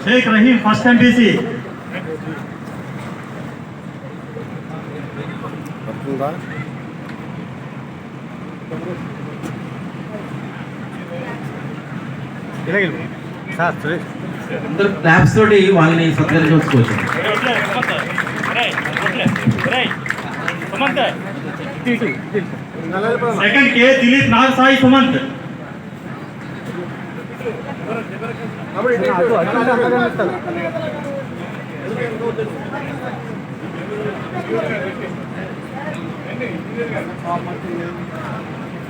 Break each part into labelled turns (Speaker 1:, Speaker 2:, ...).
Speaker 1: शेख रहीम first MPC
Speaker 2: అందరూ claps తోటి వాళ్ళని సత్కరించుకోవచ్చు.
Speaker 1: सेकंड के दिलीप नाग साई सुमंत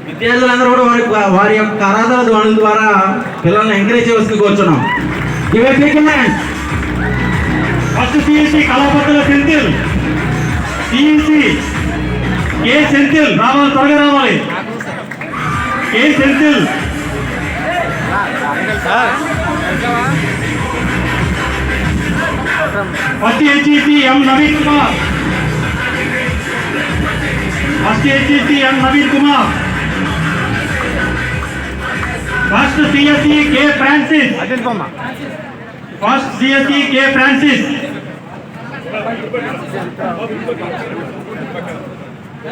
Speaker 2: విద్యార్థులందరూ కూడా వారి యొక్క కరాదాల ధ్వనుల ద్వారా పిల్లల్ని ఎంకరేజ్ చేయవలసింది కోరుచున్నాం.
Speaker 1: ఫస్ట్ సిఎస్సి కళాపత్రుల సెంథిల్ సిఎస్సి కే సెంథిల్ రావాలి, త్వరగా రావాలి. కే సెంథిల్ ఫస్ట్ హెచ్ఈసి ఎం నవీన్ కుమార్. ఫస్ట్ హెచ్ఈసి ఎం నవీన్ కుమార్. ఫస్ట్ సిఎస్సి కే ఫ్రాన్సిస్. ఫస్ట్ సిఎస్సి కే ఫ్రాన్సిస్.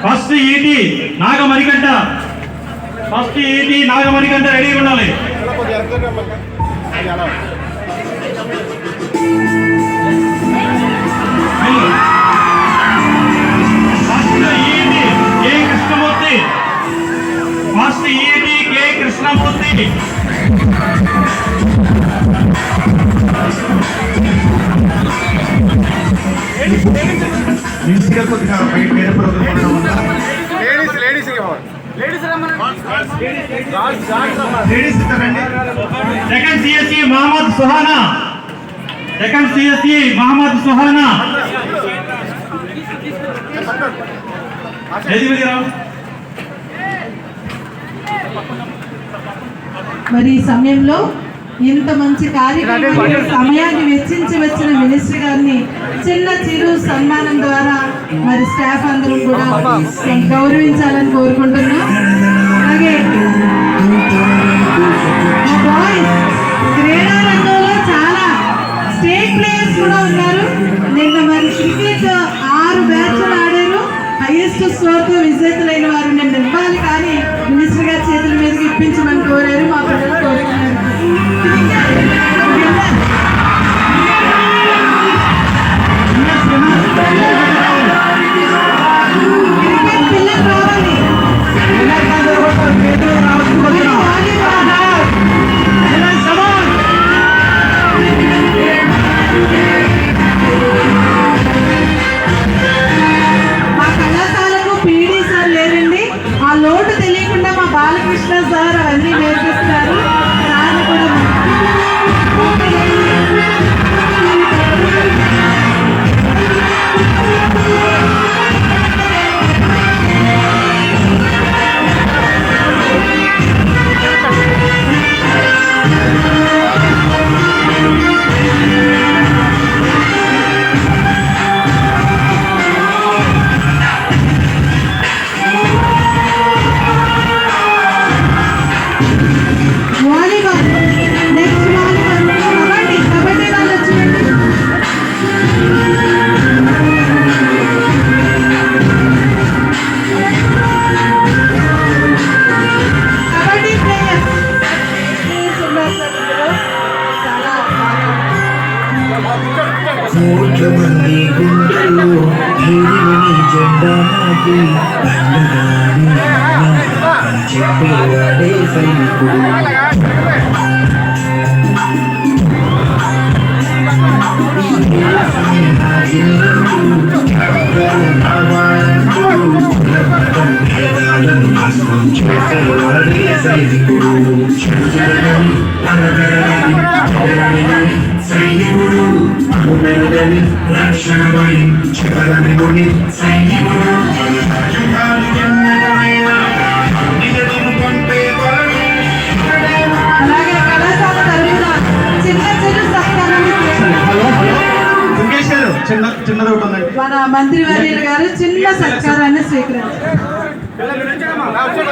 Speaker 1: ఫస్ట్ ఈటీ నాగమణికంఠ. ఫస్ట్ ఈటీ నాగమణికంఠ రెడీగా ఉండాలి. ఫస్ట్ ఈటీ కే కృష్ణమూర్తి. ఫస్ట్ ఈటీ కే కృష్ణమూర్తి. सेकंड सीएससी मोहम्मद सुहाना. सेकंड सीएससी मोहम्मद सुहाना.
Speaker 3: మరి ఈ సమయంలో ఇంత మంచి కార్యక్రమాన్ని సమయాన్ని వెచ్చించి వచ్చిన మినిస్టర్ గారిని చిన్న చిరు సన్మానం ద్వారా మరి స్టాఫ్ అందరూ కూడా గౌరవించాలని కోరుకుంటున్నాం. అలాగే క్రీడా రంగంలో చాలా స్టేట్ ప్లేయర్స్ కూడా ఉన్నారు. నిన్న మరి క్రికెట్ 6 మ్యాచ్లు ఆడారు. హైయెస్ట్ స్కోర్తో విజేతలైన వారు నిన్న ఇవ్వాలి, కానీ మినిస్టర్ గారి చేతుల మీదకి ఇప్పించమని కోరారు. మా పిల్లలు కోరుకున్నారు. క్రికెట్ పిల్లలు రావాలి. మా కళాశాలకు పీడీ సార్ లేరండి. ఆ లోటు తెలియకుండా మా బాలకృష్ణ సార్ అవన్నీ నేర్పిస్తారు. సార్ కూడా
Speaker 4: కోట్లమంది గుండెల్లో ధైర్యమని జెండా నాటి దండగాని చెప్పేవాడే సైనికుడు. చేసేవాడే సైనికుడు. సైనికుడు అమునని రక్షణమై చెప్పదని ముని సైనికుడు.
Speaker 3: మన మంత్రి వర్యులు గారు చిన్న సత్కారాన్ని స్వీకరించారు.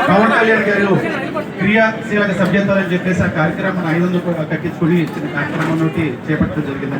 Speaker 1: పవన్ కళ్యాణ్ గారు
Speaker 5: క్రియాశీలక సభ్యత్వాలని చెప్పేసి ఆ కార్యక్రమాన్ని 500 కట్టించుకొని చిన్న కార్యక్రమం చేపట్టడం జరిగింది.